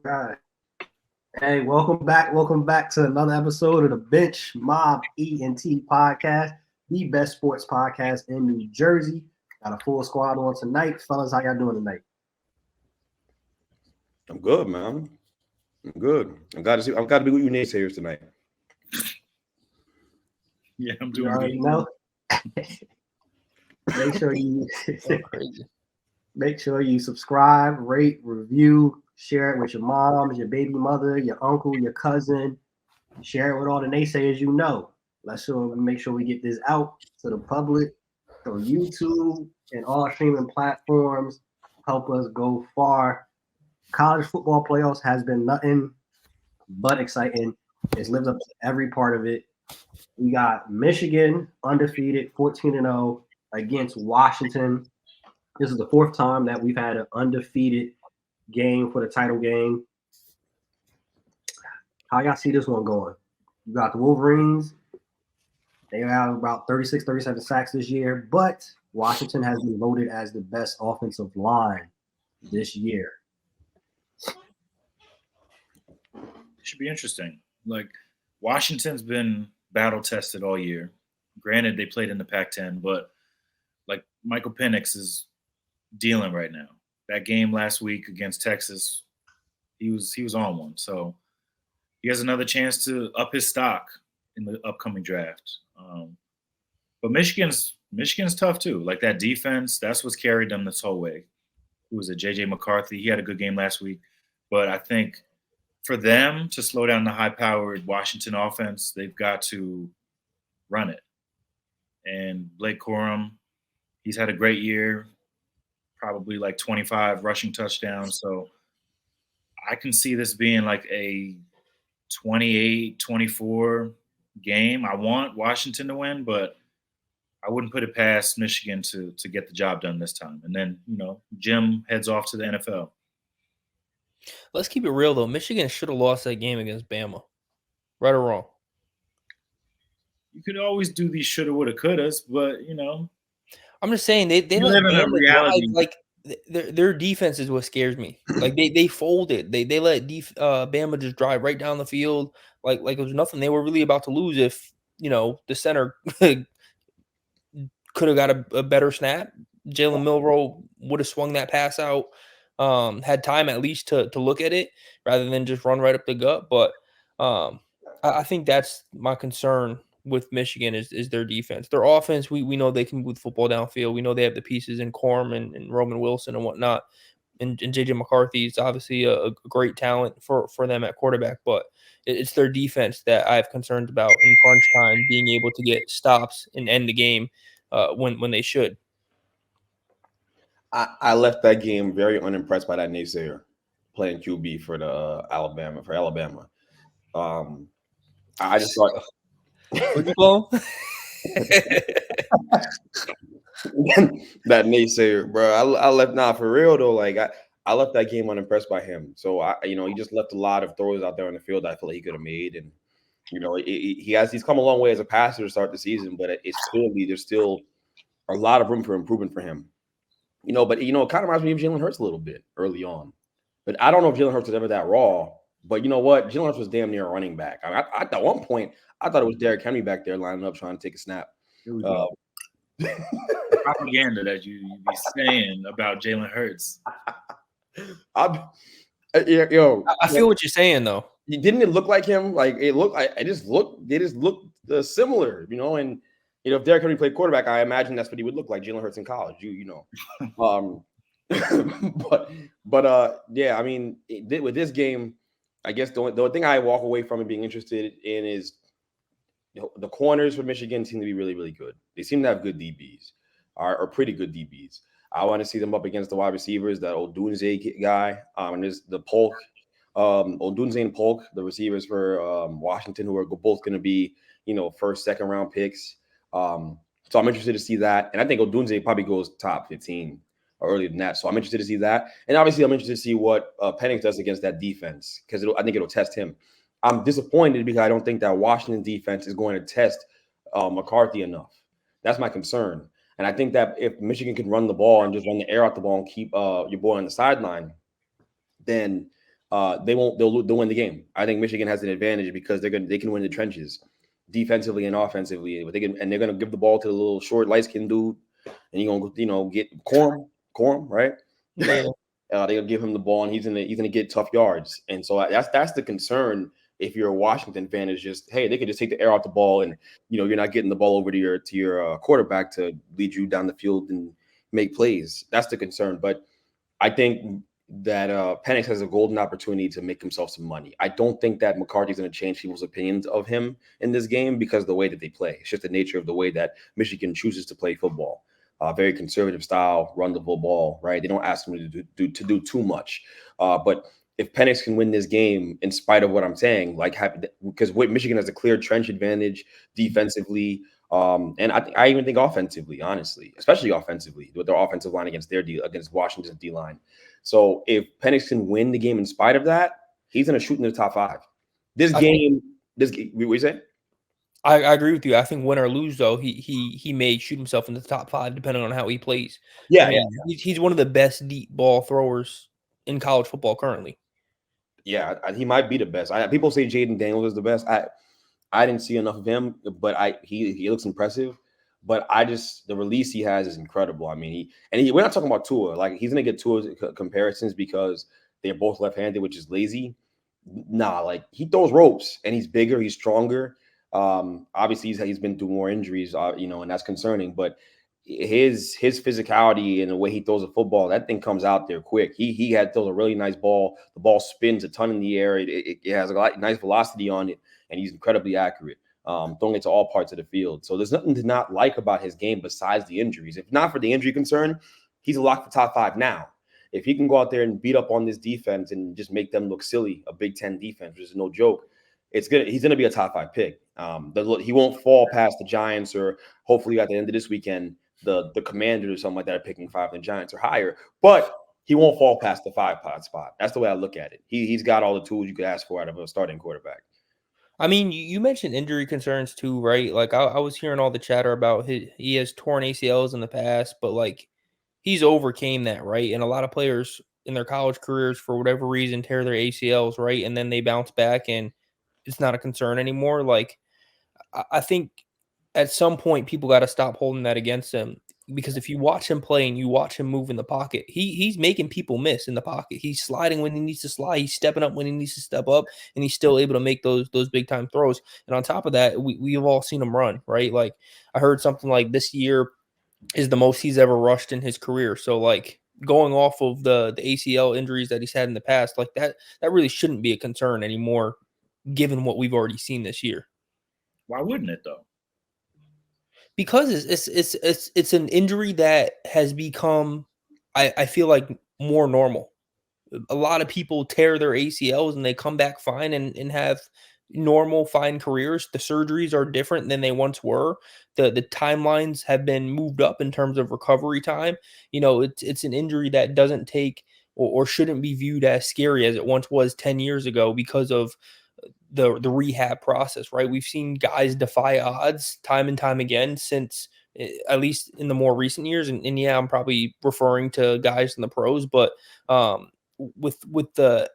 right. Hey, welcome back. Welcome back to another episode of the Bench Mob Ent podcast, the best sports podcast in New Jersey. Got a full squad on tonight. Fellas, how y'all doing tonight? I'm good, man. I'm good. I'm glad to be with you naysayers tonight. Yeah, I'm You doing already good. know. Make sure you make sure you subscribe, rate, review, share it with your moms, your baby mother, your uncle, your cousin. Share it with all the naysayers you know. Make sure we get this out to the public. So YouTube and all streaming platforms help us go far. College football playoffs has been nothing but exciting. It's lived up to every part of it. We got Michigan undefeated, 14-0 against Washington. This is the fourth time that we've had an undefeated game for the title game. How y'all see this one going? You got the Wolverines. They have about 36, 37 sacks this year, but Washington has been voted as the best offensive line this year. It should be interesting. Like, Washington's been battle tested all year. Granted, they played in the Pac-10, but like Michael Penix is dealing right now. That game last week against Texas, he was on one. So he has another chance to up his stock in the upcoming draft. But Michigan's tough too. Like, that defense, that's what's carried them this whole way. Who was it? JJ McCarthy. He had a good game last week, but I think for them to slow down the high-powered Washington offense, they've got to run it. And Blake Corum, he's had a great year, probably like 25 rushing touchdowns. So I can see this being like a 28-24 game. I want Washington to win, but I wouldn't put it past Michigan to get the job done this time. And then, Jim heads off to the NFL. Let's keep it real, though. Michigan should have lost that game against Bama. Right or wrong? You could always do these shoulda, woulda, couldas, but, I'm just saying they let live in a Bama reality. drive. Like, their defense is what scares me. Like, they folded. They let Bama just drive right down the field like it was nothing. They were really about to lose if, the center could have got a better snap. Jalen Milroe would have swung that pass out. Had time at least to look at it rather than just run right up the gut. But I think that's my concern with Michigan is their defense. Their offense, we know they can move football downfield. We know they have the pieces in Corum and Roman Wilson and whatnot. And JJ McCarthy is obviously a great talent for them at quarterback. But it's their defense that I have concerns about in crunch time, being able to get stops and end the game when they should. I left that game very unimpressed by that naysayer playing QB for the Alabama. I just thought that naysayer, bro. I left for real though. Like I left that game unimpressed by him. So he just left a lot of throws out there on the field that I feel like he could have made, and he's come a long way as a passer to start the season, but it's clearly there's still a lot of room for improvement for him. But it kind of reminds me of Jalen Hurts a little bit early on. But I don't know if Jalen Hurts was ever that raw. But you know what? Jalen Hurts was damn near a running back. I at one point, I thought it was Derrick Henry back there lining up trying to take a snap. Propaganda that you be saying about Jalen Hurts. I feel what you're saying, though. Didn't it look like him? Like it looked. They just looked similar, and. If Derrick Henry played quarterback, I imagine that's what he would look like, Jalen Hurts in college. Yeah. I mean, with this game, I guess the only thing I walk away from it being interested in is the corners for Michigan seem to be really, really good. They seem to have good DBs, are pretty good DBs. I want to see them up against the wide receivers, that Odunze guy, and there's the Polk, Odunze and Polk, the receivers for Washington, who are both going to be, first, second round picks. So I'm interested to see that. And I think Odunze probably goes top 15 or earlier than that. So I'm interested to see that. And obviously I'm interested to see what Penix does against that defense, because I think it'll test him. I'm disappointed because I don't think that Washington defense is going to test McCarthy enough. That's my concern. And I think that if Michigan can run the ball and just run the air out the ball and keep your boy on the sideline, then they'll win the game. I think Michigan has an advantage because they can win the trenches, defensively and offensively. But they're gonna give the ball to the little short light skinned dude, and you're gonna get Corum, right? Yeah. They're gonna give him the ball, and he's gonna get tough yards. And so that's the concern. If you're a Washington fan, is just, hey, they could just take the air out the ball, and you're not getting the ball over to your quarterback to lead you down the field and make plays. That's the concern. But I think that Penix has a golden opportunity to make himself some money. I don't think that McCarthy's going to change people's opinions of him in this game because of the way that they play. It's just the nature of the way that Michigan chooses to play football. Very conservative style, run the ball, right? They don't ask him to do too much. But if Penix can win this game, in spite of what I'm saying, because Michigan has a clear trench advantage defensively, and I even think offensively, honestly, especially offensively, with their offensive line against Washington's D line. So if Penix can win the game in spite of that, he's going to shoot in the top 5. What you say? I agree with you. I think win or lose, though, he may shoot himself in the top 5 depending on how he plays. Yeah, He's one of the best deep ball throwers in college football currently. Yeah, he might be the best. People say Jaden Daniels is the best. I didn't see enough of him, but he looks impressive. But the release he has is incredible. I mean, we're not talking about Tua. Like, he's gonna get Tua's comparisons because they're both left-handed, which is lazy. Nah, like, he throws ropes, and he's bigger, he's stronger. Obviously he's been through more injuries, and that's concerning. But his physicality and the way he throws a football, that thing comes out there quick. He throws a really nice ball. The ball spins a ton in the air. It has a nice velocity on it, and he's incredibly accurate, throwing it to all parts of the field. So there's nothing to not like about his game besides the injuries. If not for the injury concern, he's a lock for top 5 now. If he can go out there and beat up on this defense and just make them look silly, a Big Ten defense, which is no joke, he's gonna be a top 5 pick. He won't fall past the Giants, or hopefully at the end of this weekend, the Commanders or something like that are picking 5 and the Giants are higher. But he won't fall past the 5 spot. That's the way I look at it. He's got all the tools you could ask for out of a starting quarterback. I mean, you mentioned injury concerns too, right? Like, I was hearing all the chatter about he has torn ACLs in the past, but like, he's overcame that, right? And a lot of players in their college careers, for whatever reason, tear their ACLs, right? And then they bounce back and it's not a concern anymore. Like, I think at some point people got to stop holding that against him, because if you watch him play and you watch him move in the pocket, he's making people miss in the pocket. He's sliding when he needs to slide. He's stepping up when he needs to step up, and he's still able to make those big time throws. And on top of that, we've all seen him run, right? Like, I heard something like this year is the most he's ever rushed in his career. So like, going off of the ACL injuries that he's had in the past, like that really shouldn't be a concern anymore, given what we've already seen this year. Why wouldn't it though? Because it's an injury that has become, I feel like, more normal. A lot of people tear their ACLs and they come back fine and have normal, fine careers. The surgeries are different than they once were. The timelines have been moved up in terms of recovery time. It's an injury that doesn't take or shouldn't be viewed as scary as it once was 10 years ago because of the rehab process, right? We've seen guys defy odds time and time again since, at least in the more recent years. And yeah, I'm probably referring to guys in the pros, but with the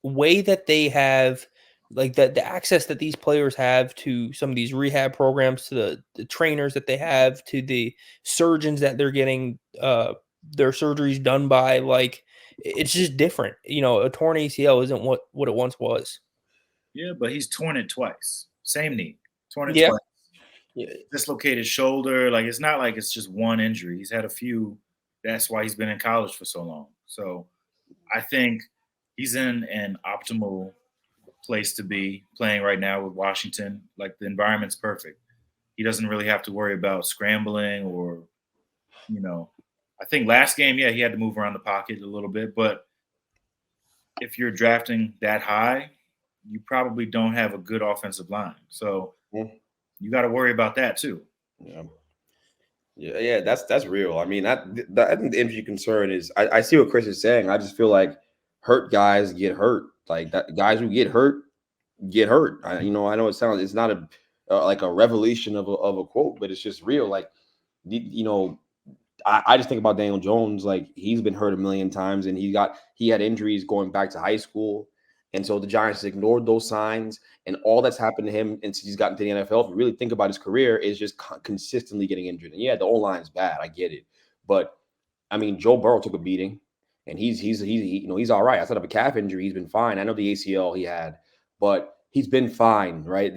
way that they have, like the access that these players have to some of these rehab programs, to the trainers that they have, to the surgeons that they're getting their surgeries done by, like, it's just different. A torn ACL isn't what it once was. Yeah, but he's torn it twice. Same knee. Torn it Yeah. twice. Yeah. Dislocated shoulder. Like, it's not like it's just one injury. He's had a few. That's why he's been in college for so long. So I think he's in an optimal place to be playing right now with Washington. Like, the environment's perfect. He doesn't really have to worry about scrambling or, I think last game, yeah, he had to move around the pocket a little bit. But if you're drafting that high, you probably don't have a good offensive line. So you got to worry about that too. Yeah, that's real. I mean, I think the injury concern is, I see what Chris is saying. I just feel like hurt guys get hurt. Like, that, guys who get hurt. I know it's not a like a revelation of a quote, but it's just real. Like, I just think about Daniel Jones, like he's been hurt a million times, and he had injuries going back to high school, and so the Giants ignored those signs, and all that's happened to him since he's gotten to the NFL. If you really think about his career, is just consistently getting injured. And yeah, the O-line is bad, I get it, but I mean, Joe Burrow took a beating, and he's all right. Outside of a calf injury, he's been fine. I know the ACL he had, but he's been fine, right?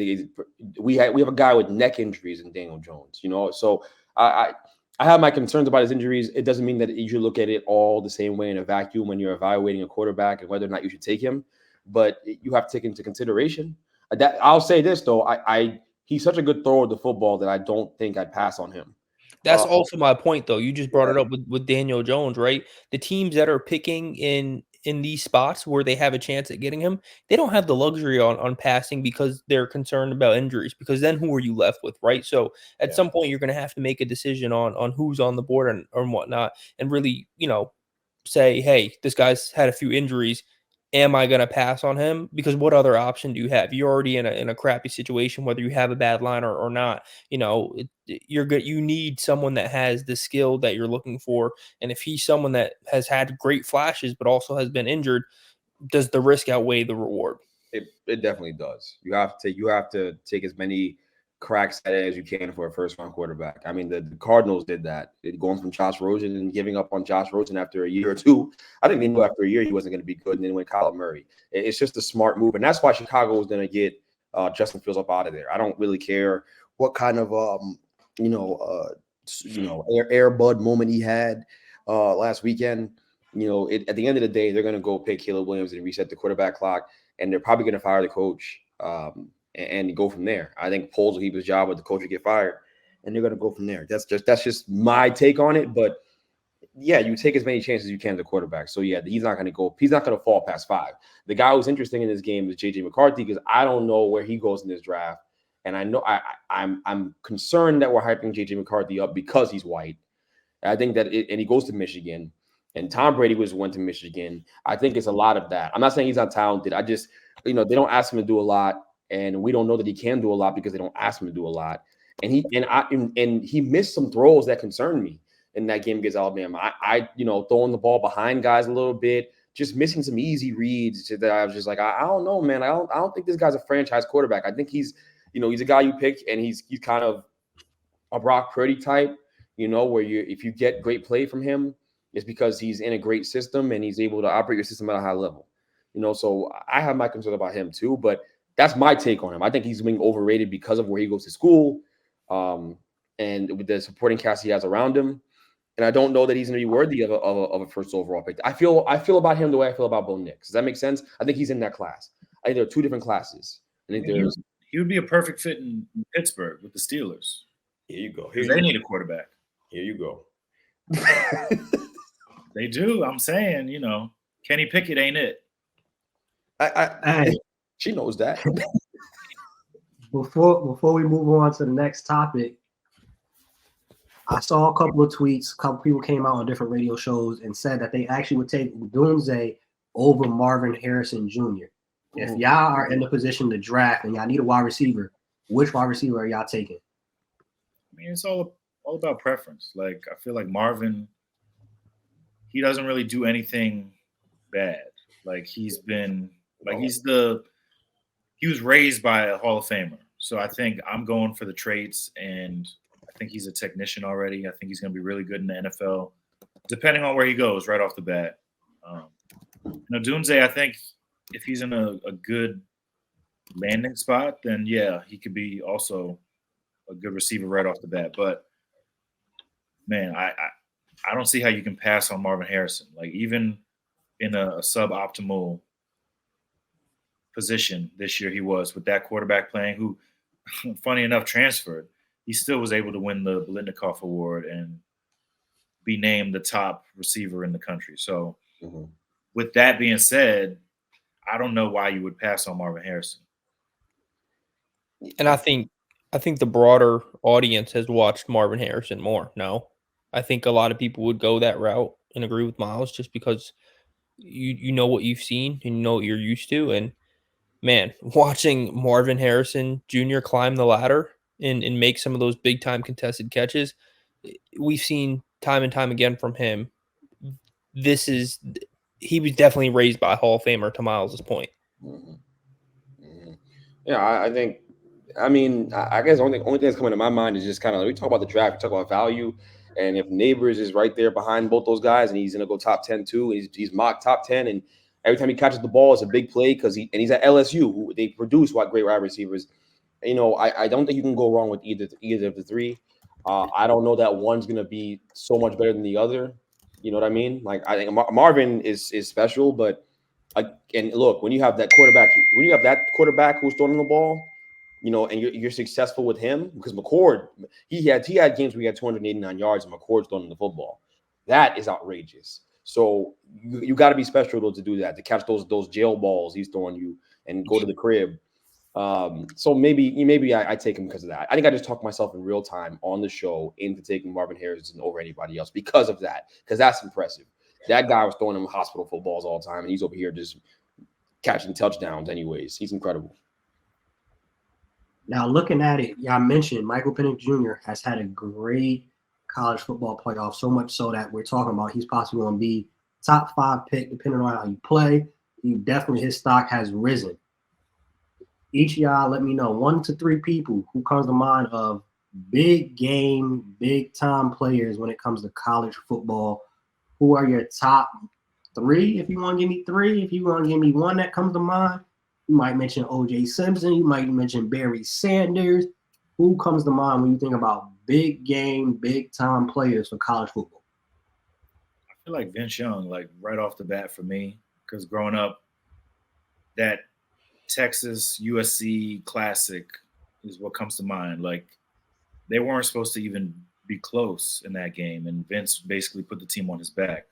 We have a guy with neck injuries in Daniel Jones, So I have my concerns about his injuries. It doesn't mean that you should look at it all the same way in a vacuum when you're evaluating a quarterback and whether or not you should take him. But you have to take into consideration that. I'll say this though, he's such a good thrower of the football that I don't think I'd pass on him. That's also my point, though. You just brought it up with Daniel Jones, right? The teams that are picking in these spots where they have a chance at getting him, they don't have the luxury on passing because they're concerned about injuries. Because then who are you left with, right? So at some point, you're going to have to make a decision on who's on the board and whatnot, and really, say, hey, this guy's had a few injuries. Am I going to pass on him? Because what other option do you have? You're already in a crappy situation, whether you have a bad line or not. You're good. You need someone that has the skill that you're looking for. And if he's someone that has had great flashes, but also has been injured, does the risk outweigh the reward? It definitely does. You have to take as many cracks at it as you can for a first-round quarterback. I mean, the Cardinals did that. Going from Josh Rosen and giving up on Josh Rosen after a year or two. I think they knew after a year he wasn't going to be good, and then went Kyler Murray. It's just a smart move, and that's why Chicago was going to get Justin Fields up out of there. I don't really care what kind of air bud moment he had last weekend. At the end of the day, they're going to go pick Caleb Williams and reset the quarterback clock, and they're probably going to fire the coach. And go from there. I think Poles will keep his job, but the coach will get fired, and they're going to go from there. That's just my take on it. But yeah, you take as many chances as you can as a quarterback. So yeah, he's not going to fall past 5. The guy who's interesting in this game is JJ McCarthy, because I don't know where he goes in this draft, and I know I'm concerned that we're hyping JJ McCarthy up because he's white. I think that and he goes to Michigan, and Tom Brady went to Michigan. I think it's a lot of that. I'm not saying he's not talented. I just they don't ask him to do a lot. And we don't know that he can do a lot because they don't ask him to do a lot. And he missed some throws that concerned me in that game against Alabama. I throwing the ball behind guys a little bit, just missing some easy reads that I was just like, I don't know, man. I don't think this guy's a franchise quarterback. I think he's a guy you pick, and he's kind of a Brock Purdy type, where if you get great play from him, it's because he's in a great system and he's able to operate your system at a high level. So I have my concerns about him too, but that's my take on him. I think he's being overrated because of where he goes to school, and with the supporting cast he has around him. And I don't know that he's going to be worthy of a first overall pick. I feel about him the way I feel about Bo Nix. Does that make sense? I think he's in that class. I think there are 2 different classes. I think he would be a perfect fit in Pittsburgh with the Steelers. Here you go. They need a quarterback. Here you go. They do. I'm saying, Kenny Pickett ain't it. She knows that. Before we move on to the next topic, I saw a couple of tweets. A couple people came out on different radio shows and said that they actually would take Dunze over Marvin Harrison Jr. If y'all are in the position to draft and y'all need a wide receiver, which wide receiver are y'all taking? I mean, it's all about preference. Like, I feel like Marvin, he doesn't really do anything bad. Like, he was raised by a Hall of Famer. So I think I'm going for the traits, and I think he's a technician already. I think he's going to be really good in the NFL, depending on where he goes right off the bat. Dunze, I think if he's in a good landing spot, then yeah, he could be also a good receiver right off the bat. But man, I don't see how you can pass on Marvin Harrison. Like, even in a suboptimal position this year he was with that quarterback playing, who, funny enough, transferred. He still was able to win the Biletnikoff Award and be named the top receiver in the country. So with that being said, I don't know why you would pass on Marvin Harrison. And I think the broader audience has watched Marvin Harrison more. No, I think a lot of people would go that route and agree with Miles just because you know what you've seen and you know what you're used to. And man, watching Marvin Harrison Jr. climb the ladder and make some of those big time contested catches, we've seen time and time again from him, he was definitely raised by a Hall of Famer, to Miles's point. Mm-hmm. Mm-hmm. Yeah, I think. I mean, I guess the only thing that's coming to my mind is just kind of we talk about the draft, we talk about value, and if Neighbors is right there behind both those guys, and he's gonna go top 10 too, he's mocked top 10, and every time he catches the ball, it's a big play because he's at LSU, who they produce great wide receivers. You know, I don't think you can go wrong with either of the three. I don't know that one's gonna be so much better than the other. You know what I mean? Like I think Marvin is special, but and look, when you have that quarterback who's throwing the ball, you know, and you're successful with him, because McCord, he had games where he had 289 yards and McCord's throwing the football. That is outrageous. So you got to be special though to do that, to catch those jail balls he's throwing you and go to the crib. So maybe I take him because of that. I think I just talked myself in real time on the show into taking Marvin Harrison over anybody else because of that, because that's impressive. That guy was throwing him hospital footballs all the time, and he's over here just catching touchdowns anyways. He's incredible. Now, looking at it, y'all mentioned Michael Penix Jr. has had a great college football playoff, so much so that we're talking about he's possibly going to be top 5 pick, depending on how you play. His stock has risen. Each of y'all, let me know 1 to 3 people who comes to mind of big game, big time players when it comes to college football. Who are your top 3? If you want to give me 3, if you want to give me 1 that comes to mind. You might mention O.J. Simpson. You might mention Barry Sanders. Who comes to mind when you think about big game, big time players for college football? I feel like Vince Young, like right off the bat for me, because growing up, that Texas USC Classic is what comes to mind. Like they weren't supposed to even be close in that game, and Vince basically put the team on his back.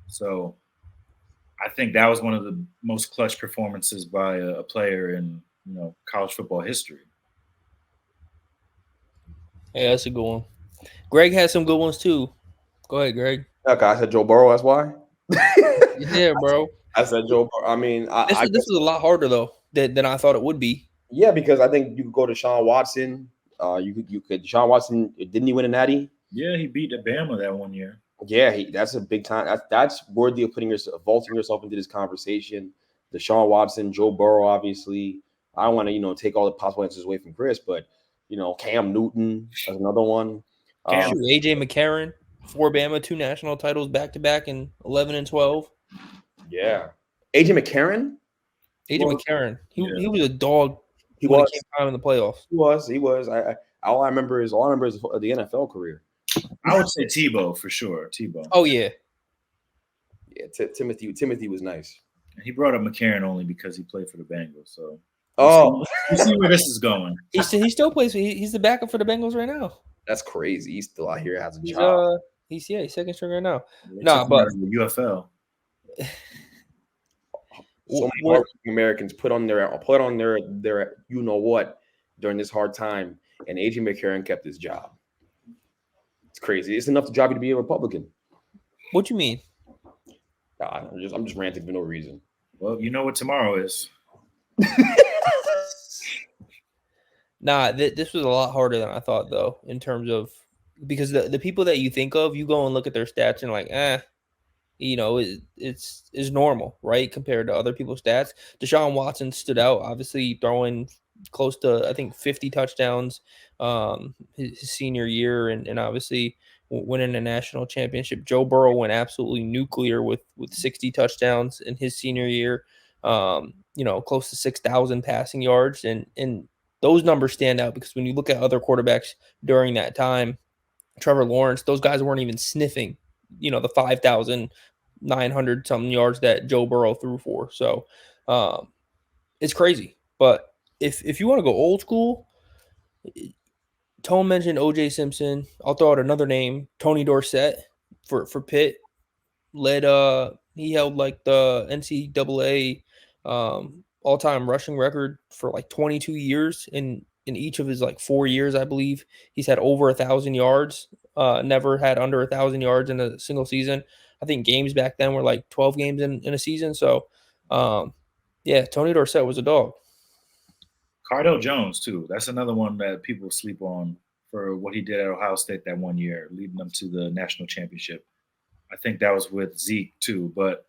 So I think that was one of the most clutch performances by a player in college football history. Yeah, that's a good one. Greg has some good ones too. Go ahead, Greg. Okay, I said Joe Burrow. That's why. Yeah, bro. I said Joe Burrow. I mean, this was a lot harder though than I thought it would be. Yeah, because I think you could go to Deshaun Watson. You could. Deshaun Watson, didn't he win a natty? Yeah, he beat Alabama that one year. Yeah, that's a big time. That's worthy of vaulting yourself into this conversation. Deshaun Watson, Joe Burrow, obviously. I don't want to, take all the possible answers away from Chris, but Cam Newton is another one. AJ McCarron, 4 Bama, 2 national titles back to back in 11 and 12. Yeah, AJ McCarron. McCarron. He was a dog. He when was. It came time in the playoffs. He was. All I remember is the NFL career. I would say Tebow for sure. Tebow. Oh yeah. Yeah, Timothy was nice. And he brought up McCarron only because he played for the Bengals. So you see where this is going. He still plays. He's the backup for the Bengals right now. That's crazy. He's still out here, has a job. He's second string right now. But the UFL. So many Americans put on their you know what during this hard time, and AJ McCarron kept his job. It's crazy. It's enough to drive you to be a Republican. What you mean? I'm just ranting for no reason. Well, you know what tomorrow is. This was a lot harder than I thought, though, in terms of because the people that you think of, you go and look at their stats and like, it's normal, right? Compared to other people's stats. Deshaun Watson stood out, obviously throwing close to, I think, 50 touchdowns his senior year and obviously winning a national championship. Joe Burrow went absolutely nuclear with 60 touchdowns in his senior year, close to 6,000 passing yards. And those numbers stand out because when you look at other quarterbacks during that time, Trevor Lawrence, those guys weren't even sniffing, the 5,900 something yards that Joe Burrow threw for. So it's crazy. But if you want to go old school, Tone mentioned O.J. Simpson. I'll throw out another name, Tony Dorsett for Pitt. He held like the NCAA all-time rushing record for like 22 years in each of his like 4 years, I believe. He's had over 1,000 yards. Never had under 1,000 yards in a single season. I think games back then were like 12 games in a season. So, Tony Dorsett was a dog. Cardell Jones, too. That's another one that people sleep on for what he did at Ohio State that one year, leading them to the national championship. I think that was with Zeke too. But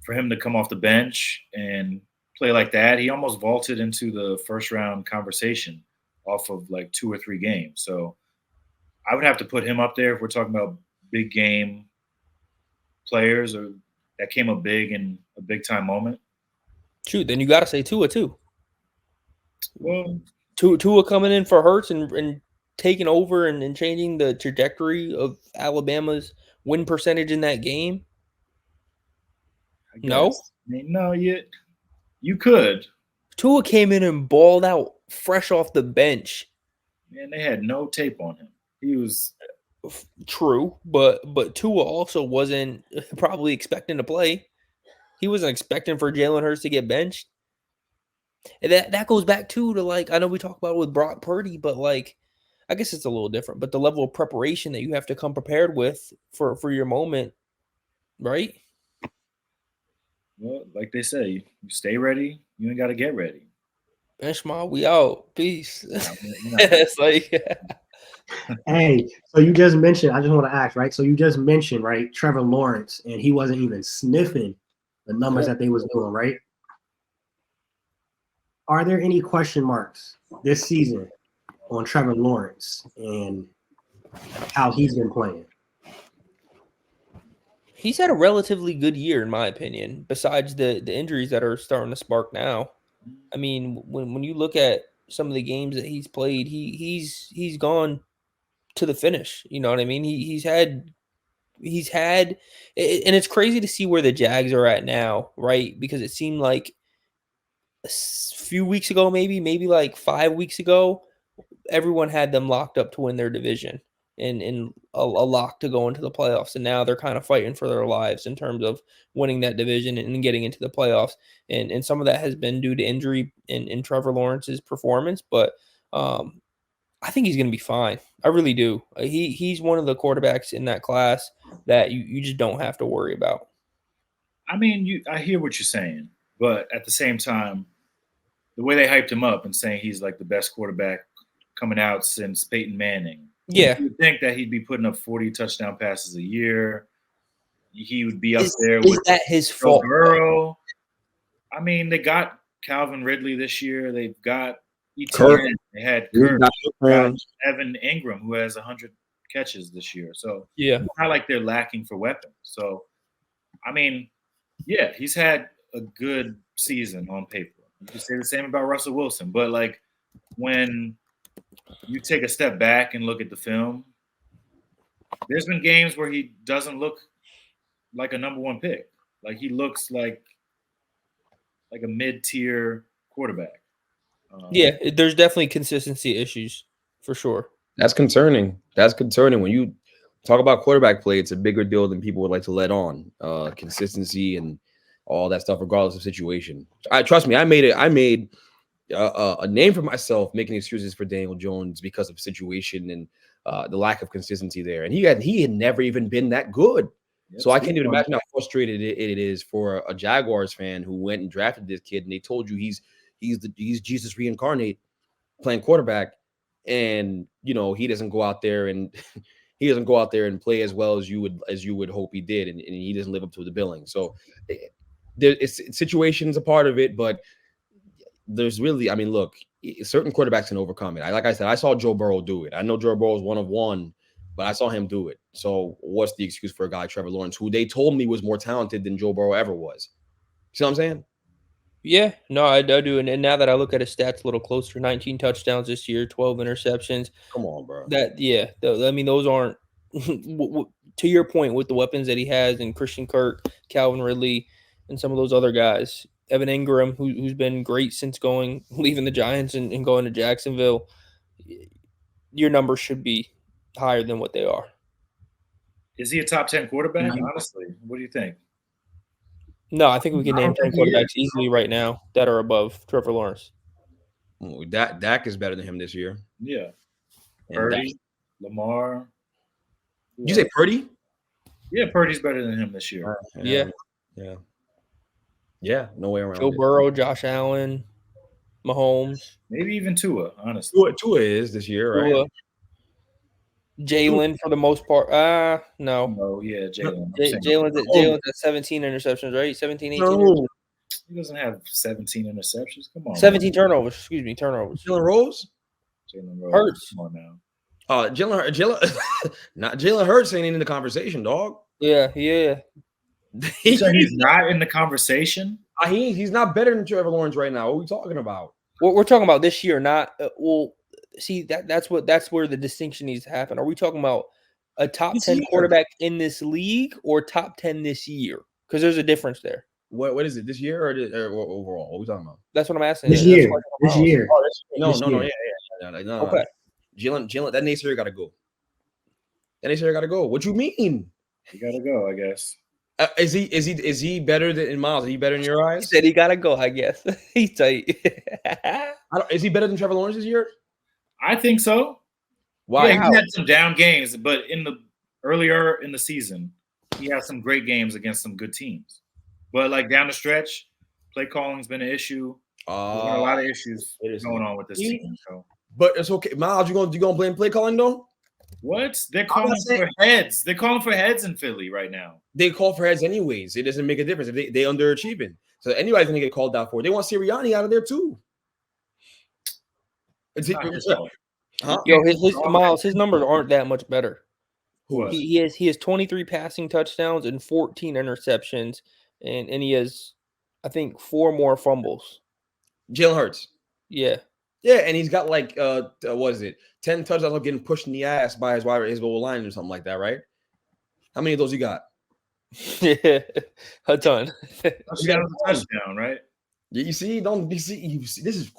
for him to come off the bench and play like that, he almost vaulted into the first round conversation off of like 2 or 3 games. So I would have to put him up there if we're talking about big game players or that came up big in a big time moment. Shoot, then you got to say Tua too. Well, Tua coming in for Hurts and taking over and changing the trajectory of Alabama's win percentage in that game. I guess. No? I mean, no, you could. Tua came in and balled out fresh off the bench. Man, they had no tape on him. He was true, but Tua also wasn't probably expecting to play. He wasn't expecting for Jalen Hurts to get benched. And that goes back to like, I know we talk about it with Brock Purdy, but like, I guess it's a little different. But the level of preparation that you have to come prepared with for your moment, right? Well, like they say, you stay ready, you ain't got to get ready. Bench Mob, we out. Peace. No. It's like, hey, so you just mentioned, I just want to ask, right? So you just mentioned, right, Trevor Lawrence, and he wasn't even sniffing the numbers that they was doing, right? Are there any question marks this season on Trevor Lawrence and how he's been playing? he's had a relatively good year, in my opinion, besides the injuries that are starting to spark now. I mean, when you look at some of the games that he's played, he's gone to the finish. You know what I mean? He's had, and it's crazy to see where the Jags are at now, right? Because it seemed like a few weeks ago, maybe like 5 weeks ago, everyone had them locked up to win their division and a lock to go into the playoffs. And now they're kind of fighting for their lives in terms of winning that division and getting into the playoffs. And some of that has been due to injury in Trevor Lawrence's performance, but I think he's going to be fine. I really do. He's one of the quarterbacks in that class that you just don't have to worry about. I mean, I hear what you're saying, but at the same time, the way they hyped him up and saying he's like the best quarterback coming out since Peyton Manning. Yeah. You would think that he'd be putting up 40 touchdown passes a year. He would be up there is with that his Joe fault? Burrow. I mean, they got Calvin Ridley this year. They've got Kirk. ETN. They had Kirk. Got Evan Ingram, who has 100 catches this year. So Yeah. it's not like they're lacking for weapons. So, I mean, yeah, he's had a good season on paper. You can say the same about Russell Wilson. But, like, when you take a step back and look at the film, there's been games where he doesn't look like a number one pick. Like, he looks like a mid-tier quarterback. Yeah, there's definitely consistency issues for sure. That's concerning. That's concerning. When you talk about quarterback play, it's a bigger deal than people would like to let on. Consistency and all that stuff, regardless of situation. Trust me, I made a name for myself making excuses for Daniel Jones because of situation and the lack of consistency there. And he had never even been that good. So I can't even imagine how frustrated it is for a Jaguars fan who went and drafted this kid, and they told you he's Jesus reincarnate playing quarterback, and he doesn't go out there and play as well as you would hope he did, and he doesn't live up to the billing. So situation's a part of it, but there's really, I mean, look, certain quarterbacks can overcome it. Like I said, I saw Joe Burrow do it. I know Joe Burrow is one of one, but I saw him do it. So what's the excuse for a guy like Trevor Lawrence, who they told me was more talented than Joe Burrow ever was? See what I'm saying? Yeah, no, I do. And now that I look at his stats a little closer, 19 touchdowns this year, 12 interceptions. Come on, bro. I mean, those aren't, to your point, with the weapons that he has and Christian Kirk, Calvin Ridley, and some of those other guys. Evan Ingram, who's been great since leaving the Giants and going to Jacksonville. Your numbers should be higher than what they are. Is he a top 10 quarterback? Honestly, what do you think? No, I think we can name 10 quarterbacks easily right now that are above Trevor Lawrence. Dak is better than him this year. Yeah. Purdy, Lamar. Did you say Purdy? Yeah, Purdy's better than him this year. Yeah, no way around Joe Burrow, Josh Allen, Mahomes. Maybe even Tua, honestly. Tua is this year, right? Jalen for the most part. No. Oh yeah, Jalen. Jalen's at 17 interceptions, right? 17, 18. No. He doesn't have 17 interceptions. Come on. 17 turnovers. Excuse me, turnovers. Jalen Rose? Jalen Rose. Hurts. Come on now. Jalen, not Jalen Hurts ain't in the conversation, dog. Yeah. So he's not in the conversation. He's not better than Trevor Lawrence right now. What are we talking about? We're talking about this year, not see that's where the distinction needs to happen. Are we talking about a top 10 quarterback in this league or top 10 this year? Because there's a difference there. What is it, this year or overall? What are we talking about? That's what I'm asking. This year. No. Okay. Jalen, that naysayer got to go. What you mean? You gotta go, I guess. Is he better than Miles? Is he better in your eyes? He said he gotta go. I guess he's tight. Is he better than Trevor Lawrence this year? I think so. Why? Yeah, he had some down games, but earlier in the season, he had some great games against some good teams. But like down the stretch, play calling's been an issue. There's been a lot of issues going on with this team. So. But it's okay. Miles, you gonna blame play calling though? What? They're calling for heads. They're calling for heads in Philly right now. They call for heads anyways. It doesn't make a difference. They underachieving. So anybody's gonna get called out for it. They want Sirianni out of there too. Yo, his numbers aren't that much better. Who? He has 23 passing touchdowns and 14 interceptions, and he has, I think, 4 more fumbles. Jalen Hurts. Yeah. Yeah, and he's got like 10 touchdowns of getting pushed in the ass by his goal line or something like that, right? How many of those you got? Yeah, a ton. She got a touchdown, right? You see, this is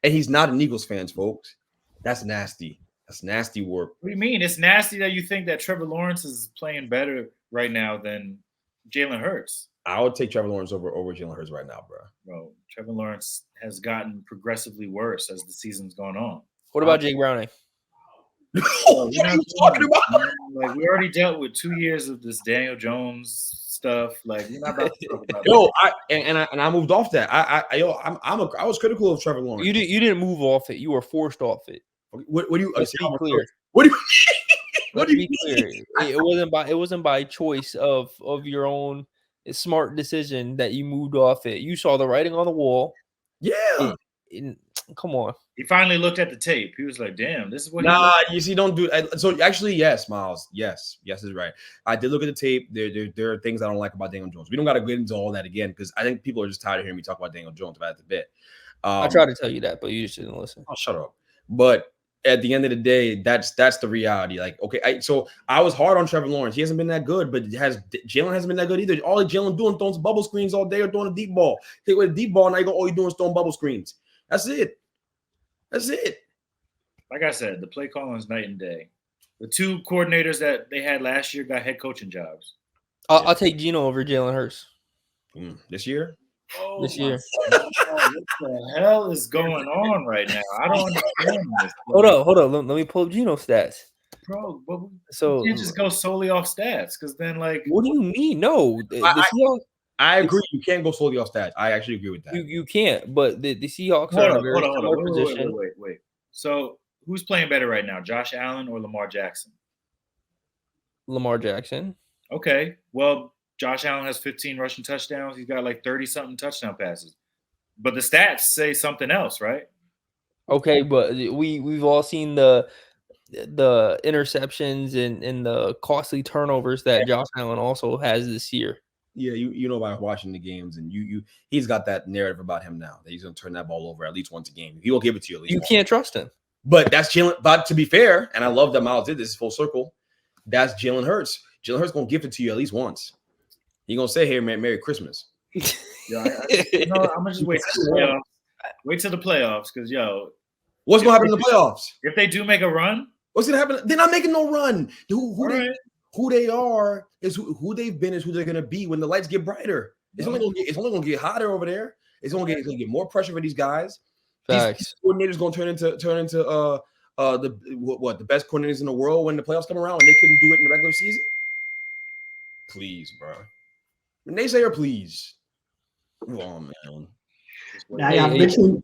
and he's not an Eagles fan, folks. That's nasty. That's nasty work. What do you mean? It's nasty that you think that Trevor Lawrence is playing better right now than Jalen Hurts. I would take Trevor Lawrence over Jalen Hurts right now, bro. Bro, Trevor Lawrence has gotten progressively worse as the season's gone on. What about Jake Browning? What are you talking about? Like, we already dealt with 2 years of this Daniel Jones stuff. Like, we're not about to talk about that. I moved off that. I was critical of Trevor Lawrence. You didn't move off it. You were forced off it. What do you? Let's be clear. What do you? What do you mean? It wasn't by choice of your own smart decision that you moved off it. You saw the writing on the wall. Yeah. Come on. He finally looked at the tape. He was like, damn, this is what you see, don't do it. So actually, yes, Miles. Yes is right. I did look at the tape. There are things I don't like about Daniel Jones. We don't got to get into all that again because I think people are just tired of hearing me talk about Daniel Jones about the bit. I tried to tell you that, but you just didn't listen. Oh, shut up. But at the end of the day, that's the reality. Like, okay, so I was hard on Trevor Lawrence. He hasn't been that good, but Jalen hasn't been that good either. All Jalen doing throwing bubble screens all day or throwing a deep ball. Take away the deep ball, now you go, all you're doing is throwing bubble screens. That's it. Like I said, the play calling is night and day. The 2 coordinators that they had last year got head coaching jobs. I'll take Geno over Jalen Hurts. This year? Oh, this year. What the hell is going on right now? I don't understand this. Hold on. Let me pull up Geno stats. Bro, so you can't just go solely off stats because then, like, what do you mean? No, I agree. You can't go solely off stats. I actually agree with that. You can't, but the Seahawks are in a very similar position. Wait. So who's playing better right now, Josh Allen or Lamar Jackson? Lamar Jackson. Okay, well, Josh Allen has 15 rushing touchdowns. He's got like 30-something touchdown passes. But the stats say something else, right? Okay, but we've all seen the interceptions and the costly turnovers that Josh Allen also has this year. Yeah, you know by watching the games, and he's got that narrative about him now that he's going to turn that ball over at least once a game. He will give it to you at least. You can't trust him. But that's Jalen. But to be fair, and I love that Miles did this full circle. That's Jalen Hurts. Jalen Hurts going to give it to you at least once. He's going to say, "Hey, man, Merry Christmas." I'm gonna just wait till the playoffs because what's going to happen in the playoffs if they do make a run? What's going to happen? They're not making no run. Who they are is who they've been is who they're gonna be when the lights get brighter. It's only gonna get hotter over there. It's gonna get more pressure for these guys. These coordinators gonna turn into the best coordinators in the world when the playoffs come around and they couldn't do it in the regular season. Please, bro. Naysayer, please. Come on, man. Now y'all mentioned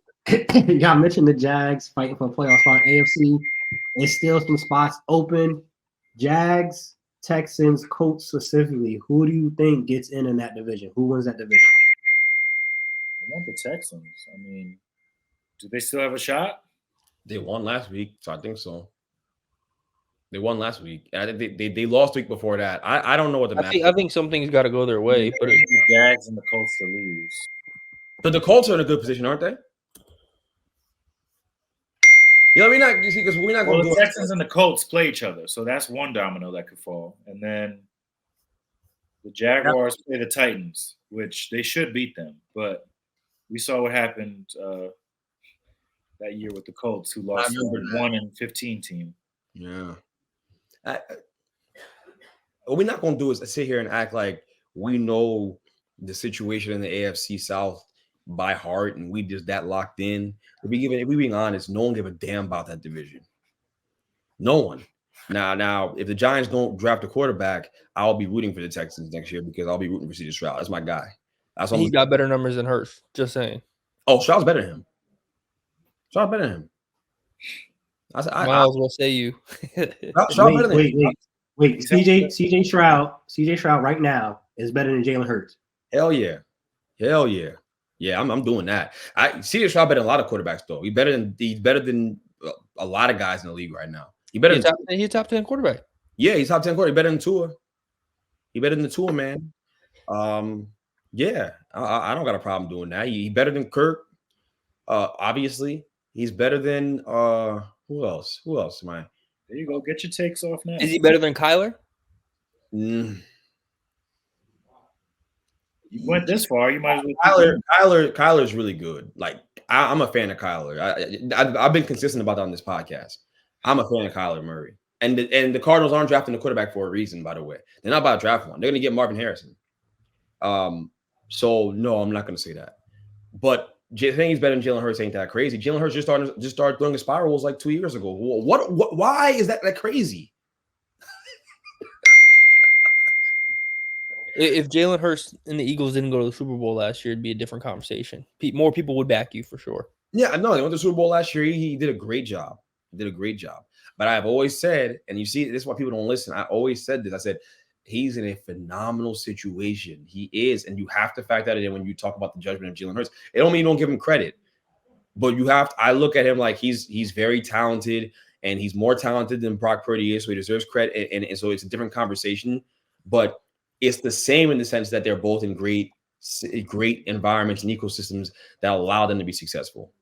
the Jags fighting for a playoff spot. AFC, there's still some spots open. Jags, Texans, Colts specifically, who do you think gets in that division? Who wins that division? I want the Texans. I mean, do they still have a shot? They won last week, so I think so. They won last week. I think they lost the week before that. I don't know what the match. I think something's got to go their way. But the Jags and the Colts to lose. But the Colts are in a good position, aren't they? We're not. You see, because we're not going to. The Texans and the Colts play each other, so that's one domino that could fall. And then the Jaguars play the Titans, which they should beat them. But we saw what happened that year with the Colts, who lost to the 1-15 team. Yeah. What we're not going to do is sit here and act like we know the situation in the AFC South by heart and we just that locked in. If we being honest, no one give a damn about that division. No one. Now, if the Giants don't draft a quarterback, I'll be rooting for the Texans next year because I'll be rooting for C.J. Stroud. That's my guy. He's got better numbers than Hurts. Just saying. Oh, Stroud's better than him. Stroud's better than him. Might as well say you. Wait. CJ Stroud right now is better than Jalen Hurts. Hell yeah. Yeah, I'm doing that. CJ Stroud better than a lot of quarterbacks though. He's better than a lot of guys in the league right now. He's a top 10 quarterback. Yeah, he's top 10 quarterback. Better than Tua. He better than Tua, man. Yeah, I don't got a problem doing that. He better than Kirk. Obviously, he's better than who else? Who else am I? There you go. Get your takes off now. Is he better than Kyler? You went this far. You might as well. Kyler's really good. Like I'm a fan of Kyler. I've been consistent about that on this podcast. I'm a fan of Kyler Murray. And the Cardinals aren't drafting the quarterback for a reason, by the way. They're not about to draft one. They're going to get Marvin Harrison. So no, I'm not going to say that. But saying he's better than Jalen Hurts ain't that crazy. Jalen Hurts just started throwing the spirals like 2 years ago. What? Why is that crazy? If Jalen Hurts and the Eagles didn't go to the Super Bowl last year, it'd be a different conversation. More people would back you for sure. Yeah, I know. They went to the Super Bowl last year. He did a great job. But I've always said, and you see, this is why people don't listen. I always said this. I said, he's in a phenomenal situation. He is, and you have to factor that in when you talk about the judgment of Jalen Hurts. It don't mean you don't give him credit, but I look at him like he's very talented, and he's more talented than Brock Purdy is, so he deserves credit, and so it's a different conversation. But it's the same in the sense that they're both in great environments and ecosystems that allow them to be successful.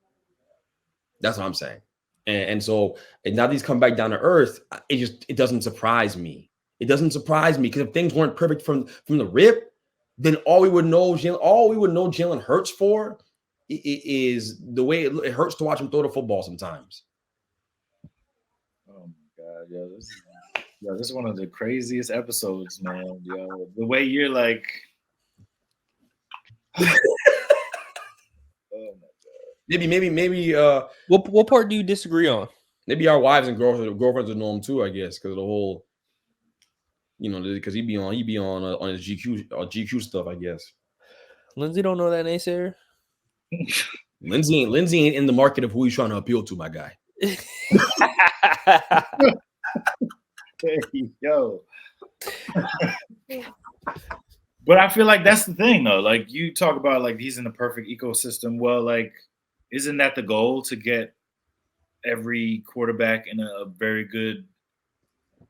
That's what I'm saying. And so now these come back down to earth. It doesn't surprise me. It doesn't surprise me because if things weren't perfect from the rip, then all we would know Jalen Hurts for is the way it hurts to watch him throw the football sometimes. Oh my God, this is one of the craziest episodes, man. Yo, the way you're like, oh my God. Maybe. What part do you disagree on? Maybe our wives and girlfriends would know him too, I guess, because of the whole, because he be on his GQ stuff, I guess. Lindsay don't know that naysayer. Lindsay ain't in the market of who he's trying to appeal to, my guy. Hey, yo. But I feel like that's the thing, though. Like you talk about, like he's in the perfect ecosystem. Well, like, isn't that the goal to get every quarterback in a very good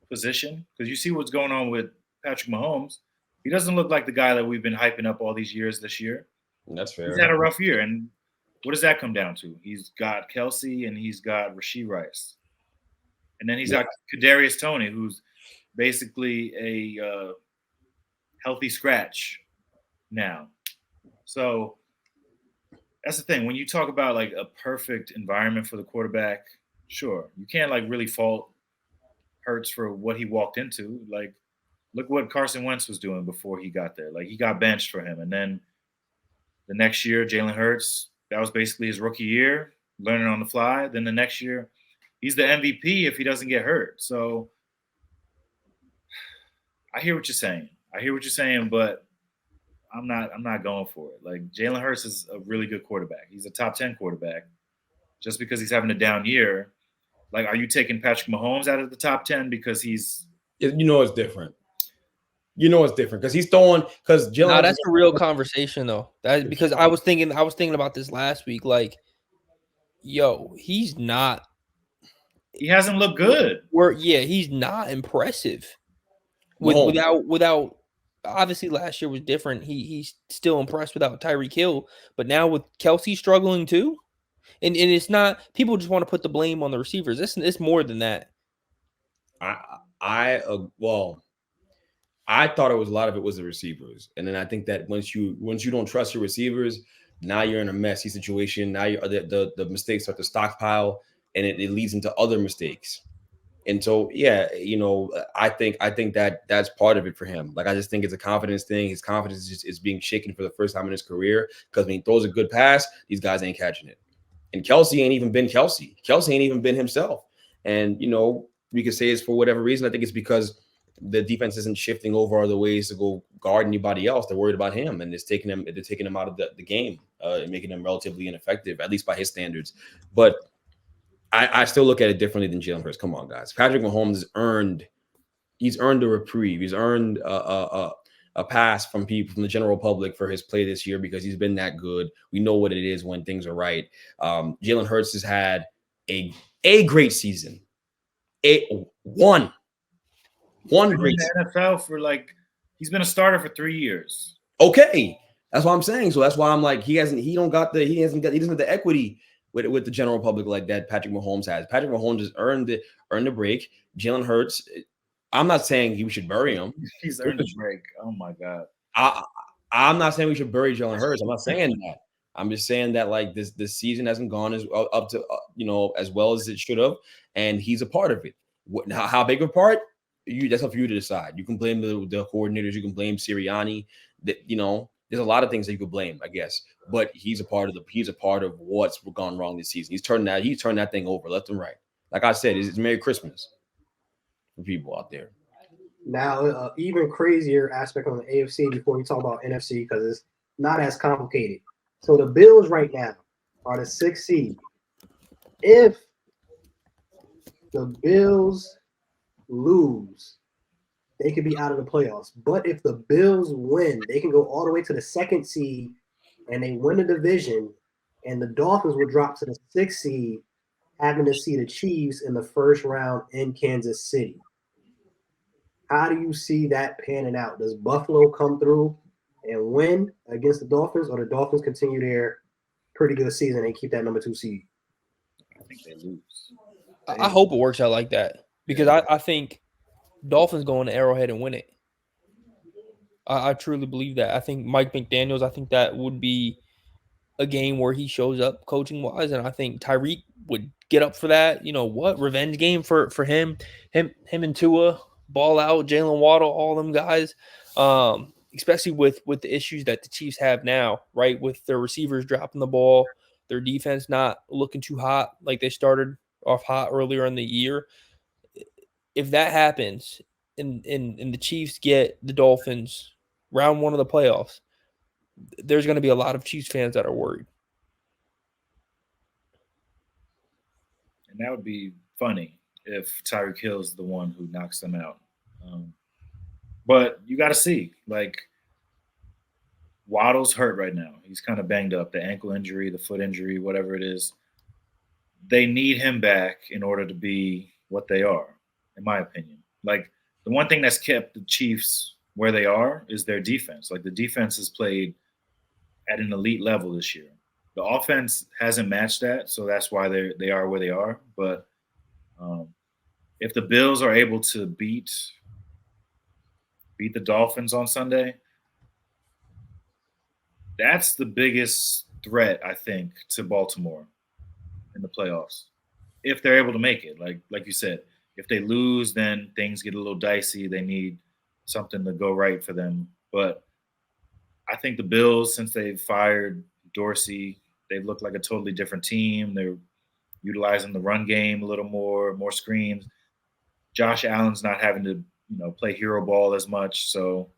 position? Because you see what's going on with Patrick Mahomes. He doesn't look like the guy that we've been hyping up all these years this year. That's fair. He's had a rough year. And what does that come down to? He's got Kelsey and he's got Rashee Rice. And then he's got Kadarius Toney, who's basically a healthy scratch now. So that's the thing. When you talk about like a perfect environment for the quarterback, sure, you can't like really fault Hurts for what he walked into. Like, look what Carson Wentz was doing before he got there. Like, he got benched for him. And then the next year, Jalen Hurts, that was basically his rookie year, learning on the fly. Then the next year, he's the MVP if he doesn't get hurt. So I hear what you're saying. But I'm not going for it. Like, Jalen Hurts is a really good quarterback. He's a top 10 quarterback. Just because he's having a down year, like, are you taking Patrick Mahomes out of the top 10 because he's You know it's different. You know it's different because he's throwing because Jalen. No, that's a real conversation though. That because I was thinking about this last week. Like, yo, he's not. He hasn't looked good. He's not impressive. Mahomes. Without obviously last year was different. He's still impressed without Tyreek Hill, but now with Kelsey struggling too, and it's not people just want to put the blame on the receivers. It's more than that. I thought it was a lot of it was the receivers, and then I think that once you don't trust your receivers, now you're in a messy situation. Now the mistakes start to stockpile, and it leads into other mistakes. And so, yeah, you know, I think that that's part of it for him. Like, I just think it's a confidence thing. His confidence is being shaken for the first time in his career because when he throws a good pass, these guys ain't catching it. And Kelsey ain't even been Kelsey. Kelsey ain't even been himself. And, you know, we could say it's for whatever reason. I think it's because the defense isn't shifting over other ways to go guard anybody else. They're worried about him, and they're taking him out of the game and making him relatively ineffective, at least by his standards. But I still look at it differently than Jalen Hurts. Come on, guys. Patrick Mahomes has earned a reprieve. He's earned a pass from people, from the general public, for his play this year because he's been that good. We know what it is when things are right. Jalen Hurts has had a great season. One great season. In the NFL for he's been a starter for 3 years. Okay, that's what I'm saying. So that's why I'm like, he doesn't have the equity with the general public like that Patrick Mahomes has. Patrick Mahomes has earned the break. Jalen Hurts, I'm not saying we should bury him. He's earned the break. Oh my God. I'm not saying we should bury Jalen Hurts. I'm not saying that. I'm just saying that like this season hasn't gone as up to as well as it should have, and he's a part of it. How big of a part? That's up for you to decide. You can blame the coordinators. You can blame Sirianni. There's a lot of things that you could blame, I guess. But he's a part of what's gone wrong this season. He's turned that thing over left and right. Like I said, it's Merry Christmas for people out there. Now, even crazier aspect on the AFC before we talk about NFC, because it's not as complicated. So the Bills right now are the 6th seed. If the Bills lose, they could be out of the playoffs. But if the Bills win, they can go all the way to the 2nd seed, and they win the division, and the Dolphins will drop to the 6th seed, having to see the Chiefs in the first round in Kansas City. How do you see that panning out? Does Buffalo come through and win against the Dolphins, or the Dolphins continue their pretty good season and keep that number 2 seed? I think they lose. I hope it works out like that because I think Dolphins go into Arrowhead and win it. I truly believe that. I think Mike McDaniels, I think that would be a game where he shows up coaching wise, and I think Tyreek would get up for that. You know what? Revenge game for him and Tua, ball out, Jalen Waddle, all them guys. Especially with the issues that the Chiefs have now, right? With their receivers dropping the ball, their defense not looking too hot like they started off hot earlier in the year. If that happens and the Chiefs get the Dolphins round 1 of the playoffs, there's going to be a lot of Chiefs fans that are worried. And that would be funny if Tyreek Hill is the one who knocks them out. But you got to see, Waddle's hurt right now. He's kind of banged up, the ankle injury, the foot injury, whatever it is. They need him back in order to be what they are, in my opinion. The one thing that's kept the Chiefs where they are is their defense. The defense has played at an elite level this year. The offense hasn't matched that, so that's why they are where they are. But if the Bills are able to beat the Dolphins on Sunday, that's the biggest threat, I think, to Baltimore in the playoffs. If they're able to make it, like you said, if they lose, then things get a little dicey. They need something to go right for them. But I think the Bills, since they've fired Dorsey, they've looked like a totally different team. They're utilizing the run game a little more screens. Josh Allen's not having to, play hero ball as much. So,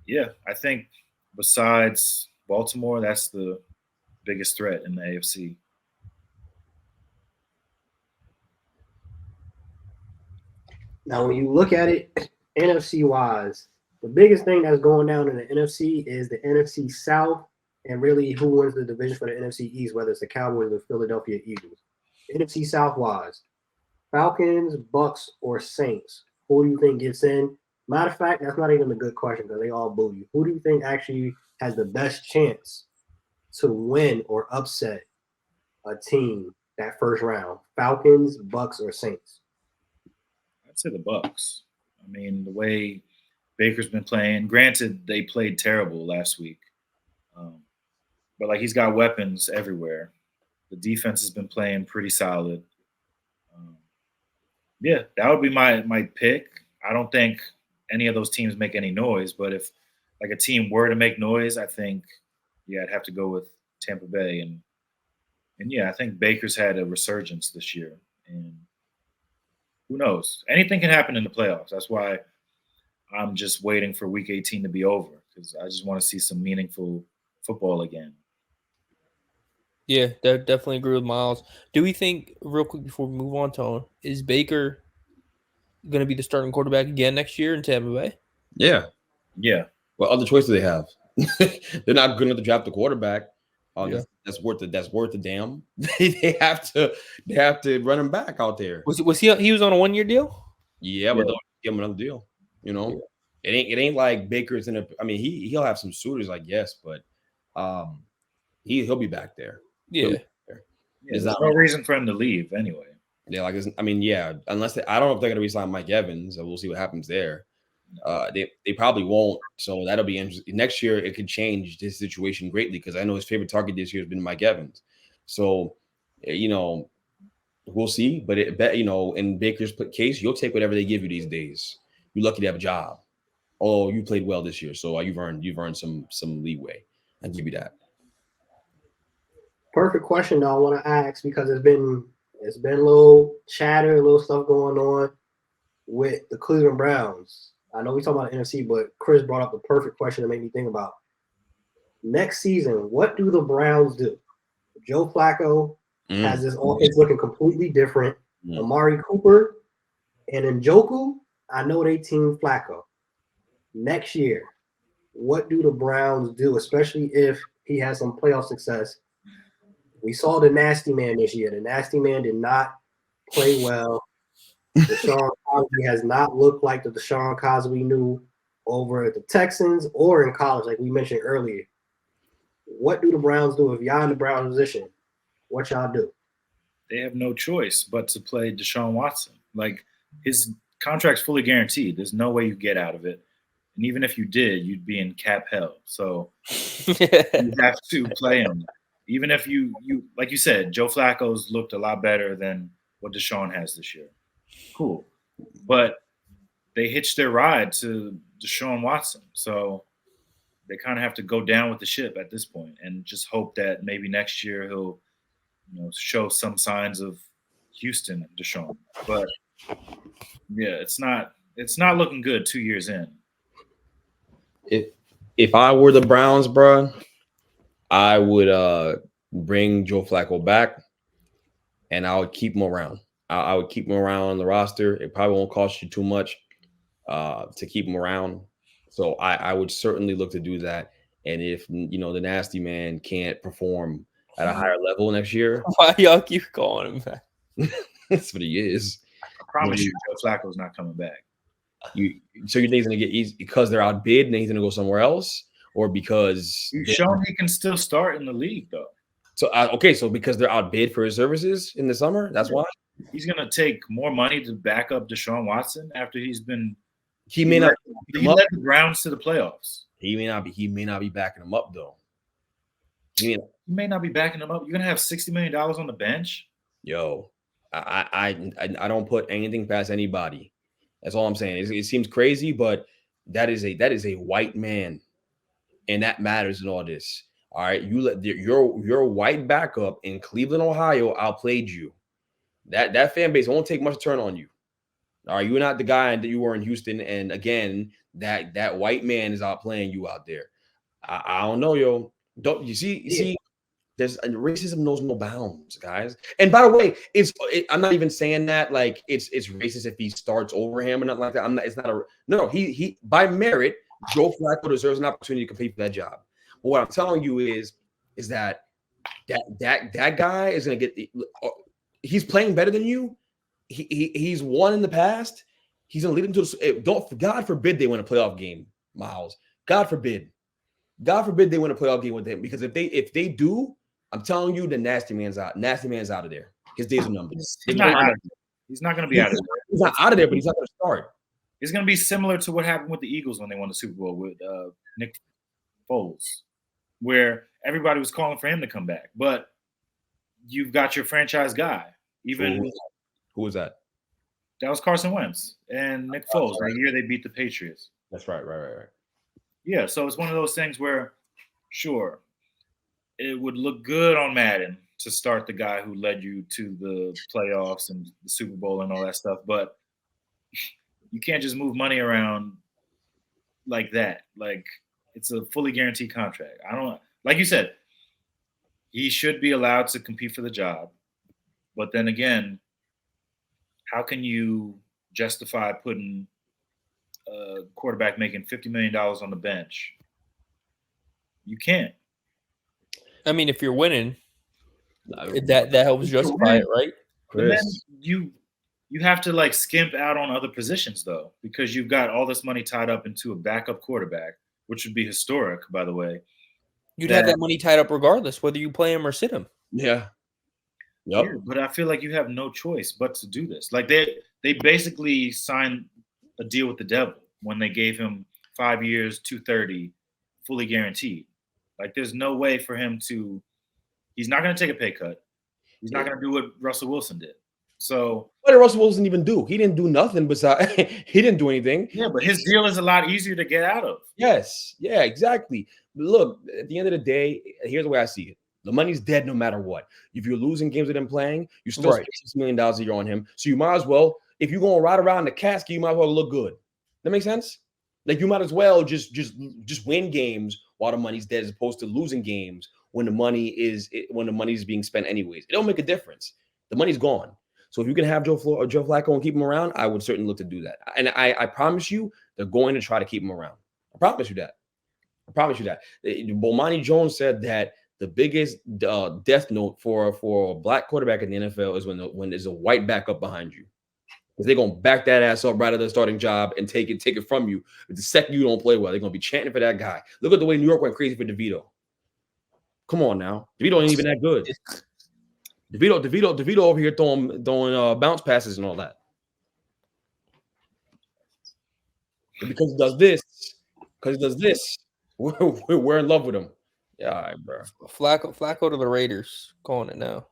yeah, I think besides Baltimore, that's the biggest threat in the AFC. Now, when you look at it, NFC wise, the biggest thing that's going down in the NFC is the NFC South, and really who wins the division for the NFC East, whether it's the Cowboys or Philadelphia Eagles. NFC South wise, Falcons, Bucks, or Saints. Who do you think gets in? Matter of fact, that's not even a good question because they all boo you. Who do you think actually has the best chance to win or upset a team that first round? Falcons, Bucks, or Saints? I'd say the Bucks. I mean, the way Baker's been playing. Granted, they played terrible last week, but like he's got weapons everywhere. The defense has been playing pretty solid. Yeah, that would be my pick. I don't think any of those teams make any noise, but if like a team were to make noise, I think I'd have to go with Tampa Bay, and yeah, I think Baker's had a resurgence this year, and who knows? Anything can happen in the playoffs. That's why I'm just waiting for Week 18 to be over because I just want to see some meaningful football again. Yeah, definitely agree with Miles. Do we think, real quick before we move on, Tone, is Baker going to be the starting quarterback again next year in Tampa Bay? Yeah. Yeah. What other choice do they have? They're not good enough to draft a quarterback. Yeah. That's worth the damn. they have to run him back out there. Was he was on a 1-year deal? Yeah, but don't give him another deal. You know, it ain't like Baker's in a. I mean, he'll have some suitors, I guess, but he'll be back there. Yeah. There's no reason for him to leave anyway. Yeah, like I mean, yeah, unless I don't know if they're gonna resign Mike Evans, we'll see what happens there. They probably won't, so that'll be interesting. Next year, it could change this situation greatly because I know his favorite target this year has been Mike Evans. So, we'll see. But in Baker's case, you'll take whatever they give you these days. You're lucky to have a job. Oh, you played well this year, so you've earned some leeway. I'll give you that. Perfect question, though. I want to ask because it's been a little chatter, a little stuff going on with the Cleveland Browns. I know we talking about the NFC, but Chris brought up the perfect question to make me think about next season. What do the Browns do? Joe Flacco has this offense looking completely different. Amari Cooper and Njoku, I know they team Flacco. Next year, what do the Browns do, especially if he has some playoff success? We saw the Nasty Man this year. The Nasty Man did not play well. Deshaun Cosby has not looked like the Deshaun Cosby knew over at the Texans or in college, like we mentioned earlier. What do the Browns do if y'all in the Browns position? What y'all do? They have no choice but to play Deshaun Watson. Like his contract's fully guaranteed. There's no way you get out of it. And even if you did, you'd be in cap hell. So you have to play him. Even if you like you said, Joe Flacco's looked a lot better than what Deshaun has this year. Cool. But they hitched their ride to Deshaun Watson. So they kind of have to go down with the ship at this point and just hope that maybe next year he'll show some signs of Houston Deshaun. But yeah, it's not looking good 2 years in. If I were the Browns, bro, I would bring Joe Flacco back and I would keep him around. I would keep him around on the roster. It probably won't cost you too much to keep him around. So I would certainly look to do that. And if, the Nasty Man can't perform at a higher level next year. Why y'all keep calling him back? That's what he is. I promise you, Joe Flacco's not coming back. So you think he's going to get easy because they're outbid and he's going to go somewhere else? Or because you've shown he can still start in the league, though. So, so because they're outbid for his services in the summer, that's why? He's going to take more money to back up Deshaun Watson after he's been – He led the Browns to the playoffs. He may not be backing him up, though. He may not be backing him up. You're going to have $60 million on the bench? Yo, I don't put anything past anybody. That's all I'm saying. It seems crazy, but that is a white man. And that matters in all this. All right. You let your white backup in Cleveland, Ohio, outplayed you. That fan base won't take much to turn on you. All right. You're not the guy that you were in Houston. And again, that white man is outplaying you out there. I don't know, yo. Don't you see? racism knows no bounds, guys. And by the way, I'm not even saying that like it's racist if he starts over him or nothing like that. It's not a no. He by merit, Joe Flacco deserves an opportunity to compete for that job. But what I'm telling you is that guy is gonna get. He's playing better than you. He's won in the past. He's gonna lead him to God forbid they win a playoff game, Miles. God forbid they win a playoff game with him, because if they do, I'm telling you, the nasty man's out. Nasty man's out of there. His days are numbered. He's not out of there. He's not going to be out of there. He's not out of there, but he's not going to start. It's going to be similar to what happened with the Eagles when they won the Super Bowl with Nick Foles, where everybody was calling for him to come back, but you've got your franchise guy. Even who was that? That was Carson Wentz and Nick Foles. That year they beat the Patriots. That's right. Yeah, so it's one of those things where, sure, it would look good on Madden to start the guy who led you to the playoffs and the Super Bowl and all that stuff, but you can't just move money around like that. Like, it's a fully guaranteed contract. Like you said, he should be allowed to compete for the job, but then again, how can you justify putting a quarterback making $50 million on the bench? You can't. I mean, if you're winning, that helps justify it, right? But then you have to like skimp out on other positions though, because you've got all this money tied up into a backup quarterback, which would be historic, by the way. You'd have that money tied up regardless, whether you play him or sit him. Yeah. Yep. Yeah, but I feel like you have no choice but to do this. Like they basically signed a deal with the devil when they gave him 5 years, $230, fully guaranteed. Like there's no way for him to. He's not going to take a pay cut. He's not going to do what Russell Wilson did. So what did Russell Wilson even do? He didn't do nothing besides he didn't do anything. Yeah, but his deal is a lot easier to get out of. Yes. Yeah, exactly. Look, at the end of the day, here's the way I see it. The money's dead no matter what. If you're losing games with him playing, you're still spending $6 million a year on him. So you might as well, if you're going to ride around the casket, you might as well look good. That makes sense? Like you might as well just win games while the money's dead, as opposed to losing games when the money is being spent anyways. It don't make a difference. The money's gone. So if you can have Joe Flacco and keep him around, I would certainly look to do that. And I promise you, they're going to try to keep him around. I promise you that. Bomani Jones said that the biggest death note for a black quarterback in the NFL is when there's a white backup behind you. Because they're gonna back that ass up right at the starting job and take it from you. But the second you don't play well, they're gonna be chanting for that guy. Look at the way New York went crazy for DeVito. Come on now, DeVito ain't even that good. DeVito over here throwing bounce passes and all that. But because he does this, we're in love with him. Yeah, all right, bro. Flacco to the Raiders, calling it now.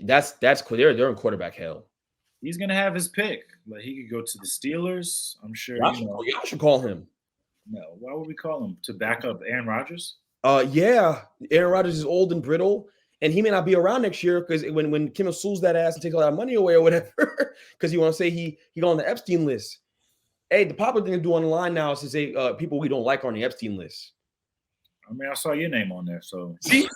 That's cool. They're in quarterback hell. He's gonna have his pick. Like he could go to the Steelers. I'm sure. Y'all should call him. No, why would we call him to back up Aaron Rodgers? Yeah, Aaron Rodgers is old and brittle, and he may not be around next year because when Kim sues that ass and takes all that money away or whatever, because you want to say he got on the Epstein list. Hey, the popular thing to do online now is to say people we don't like are on the Epstein list. I mean, I saw your name on there, so see.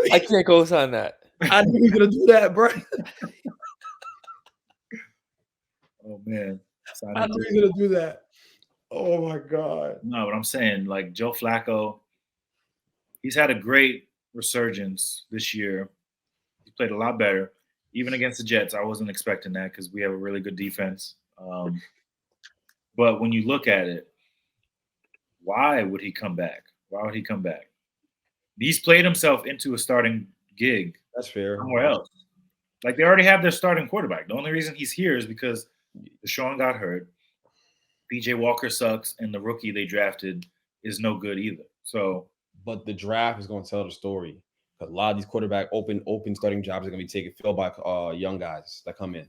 I can't co-sign that. I knew he was gonna do that, bro. Oh man, I knew he was gonna do that. Oh my god. No, but I'm saying, like Joe Flacco, he's had a great resurgence this year. He played a lot better, even against the Jets. I wasn't expecting that because we have a really good defense. But when you look at it, why would he come back? He's played himself into a starting gig. That's fair. Somewhere else. Like they already have their starting quarterback. The only reason he's here is because Deshaun got hurt. PJ Walker sucks, and the rookie they drafted is no good either. So, but the draft is going to tell the story. A lot of these quarterback open starting jobs are going to be filled by young guys that come in.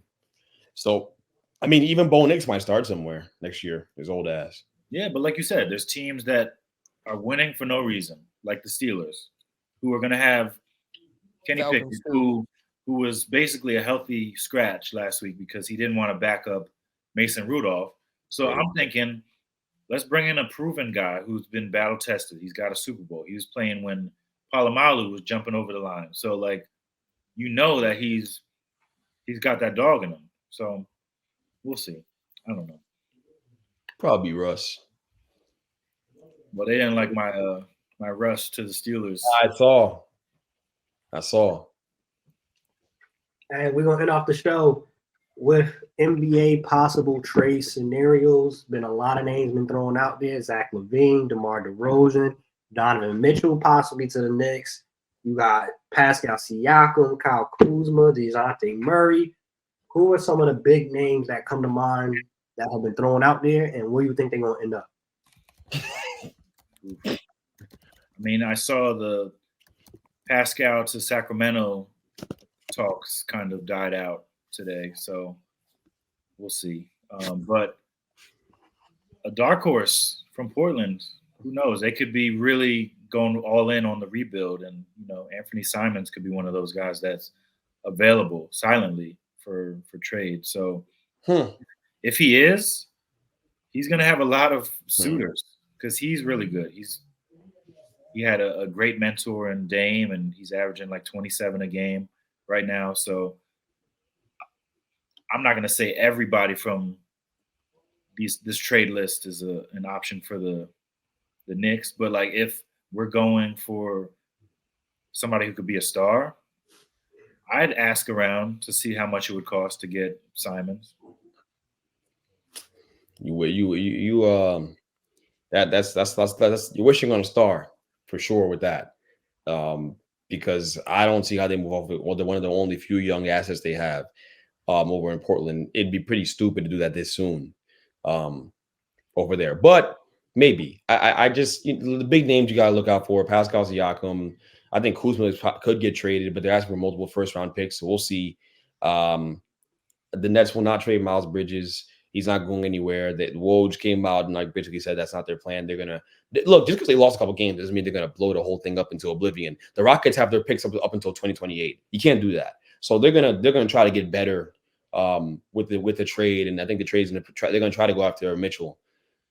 So, I mean, even Bo Nix might start somewhere next year. His old ass. Yeah, but like you said, there's teams that are winning for no reason, like the Steelers, who are going to have Kenny Pickett, who was basically a healthy scratch last week because he didn't want to back up Mason Rudolph. So I'm thinking, let's bring in a proven guy who's been battle tested. He's got a Super Bowl. He was playing when Palomalu was jumping over the line. So like, that he's got that dog in him. So we'll see. I don't know. Probably Russ. Well, they didn't like my rush to the Steelers. I saw. And we're gonna end off the show with NBA possible trade scenarios. Been a lot of names been thrown out there: Zach LaVine, DeMar DeRozan, Donovan Mitchell possibly to the Knicks. You got Pascal Siakam, Kyle Kuzma, DeJounte Murray. Who are some of the big names that come to mind that have been thrown out there, and where do you think they're gonna end up? I mean, I saw the Pascal to Sacramento talks kind of died out today, so we'll see. But a dark horse from Portland, who knows? They could be really going all in on the rebuild, and Anthony Simons could be one of those guys that's available silently for trade. So if he is, he's going to have a lot of suitors because he's really good. He had a great mentor in Dame, and he's averaging like 27 a game right now. So I'm not going to say everybody from this trade list is an option for the Knicks, but like if we're going for somebody who could be a star, I'd ask around to see how much it would cost to get Simons. That's you're wishing on a star for sure with that, because I don't see how they move off. Well, they're one of the only few young assets they have over in Portland. It'd be pretty stupid to do that this soon over there, but maybe. I just the big names you gotta look out for: Pascal Siakam. I think Kuzma could get traded, but they're asking for multiple first-round picks, so we'll see. The Nets will not trade Miles Bridges. He's not going anywhere. The Woj came out and like basically said that's not their plan. They're gonna look just because they lost a couple games doesn't mean they're gonna blow the whole thing up into oblivion. The Rockets have their picks up until 2028. You can't do that. So they're gonna try to get better with the trade, and I think the trade's they're gonna try to go after Mitchell.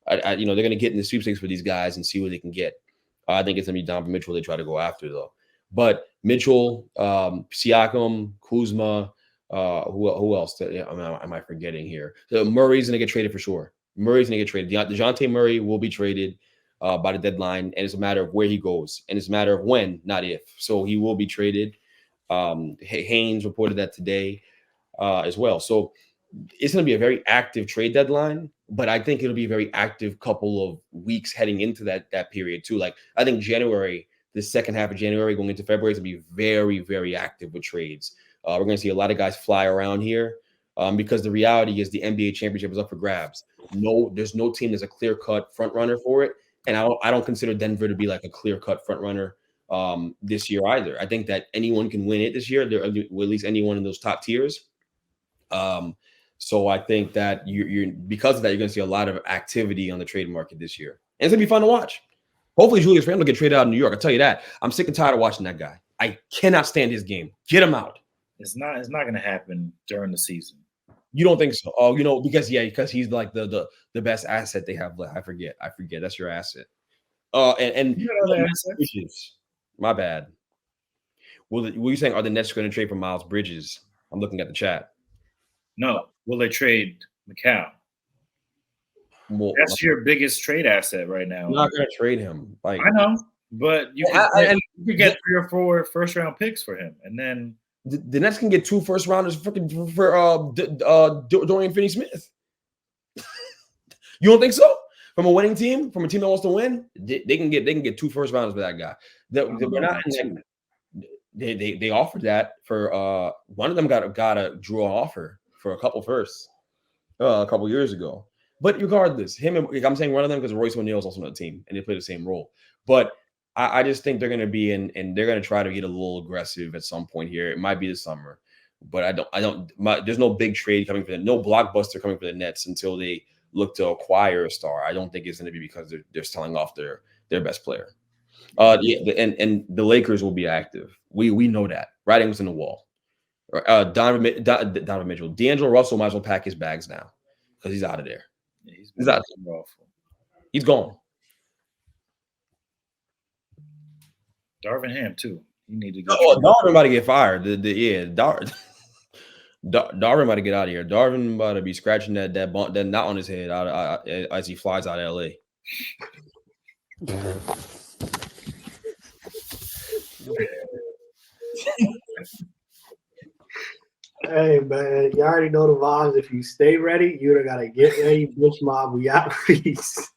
They're gonna get in the sweepstakes for these guys and see what they can get. I think it's gonna be Donovan Mitchell they try to go after though. But Mitchell, Siakam, Kuzma. Who else? Am I forgetting here? So Murray's gonna get traded for sure. Murray's gonna get traded. DeJounte Murray will be traded by the deadline, and it's a matter of where he goes, and it's a matter of when, not if. So he will be traded. Haynes reported that today as well. So it's gonna be a very active trade deadline, but I think it'll be a very active couple of weeks heading into that period too. Like I think January, the second half of January going into February is gonna be very, very active with trades. We're going to see a lot of guys fly around here because the reality is the NBA championship is up for grabs. There's no team that's a clear-cut front runner for it, and I don't consider Denver to be like a clear-cut front runner this year either. I think that anyone can win it this year. There, at least anyone in those top tiers. So I think that you're because of that, you're going to see a lot of activity on the trade market this year, and it's going to be fun to watch. Hopefully, Julius Randle will get traded out in New York. I'll tell you that. I'm sick and tired of watching that guy. I cannot stand his game. Get him out. It's not going to happen during the season. You don't think so? Oh, because he's like the best asset they have left. I forget. That's your asset. And Bridges. My bad. Were you saying are the Nets going to trade for Miles Bridges? I'm looking at the chat. No. Will they trade McCall? Well, that's your biggest trade asset right now. You're not going to trade him. Like I know, but you could get 3 or 4 first-round picks for him, and then. The Nets can get 2 first rounders for Dorian Finney-Smith. You don't think so? From a winning team, from a team that wants to win, they can get 2 first rounders for that guy. They offered that for one of them got a draw offer for a couple firsts a couple years ago. But regardless, I'm saying one of them because Royce O'Neal is also on the team and they play the same role. But I just think they're going to be in, and they're going to try to get a little aggressive at some point here. It might be this summer, but there's no big trade coming for no blockbuster coming for the Nets until they look to acquire a star. I don't think it's going to be because they're selling off their best player. And the Lakers will be active. We know that. Writing was in the wall. Donovan Mitchell, D'Angelo Russell might as well pack his bags now. because he's out of there. Yeah, He's out. awful. He's gone. Darvin Ham too. You need to go. Oh, Darvin about to get fired. Darvin about to get out of here. Darvin about to be scratching that knot on his head as he flies out of LA. Hey man, you already know the vibes. If you stay ready, you gotta get ready. Bench Mob, we out. Peace.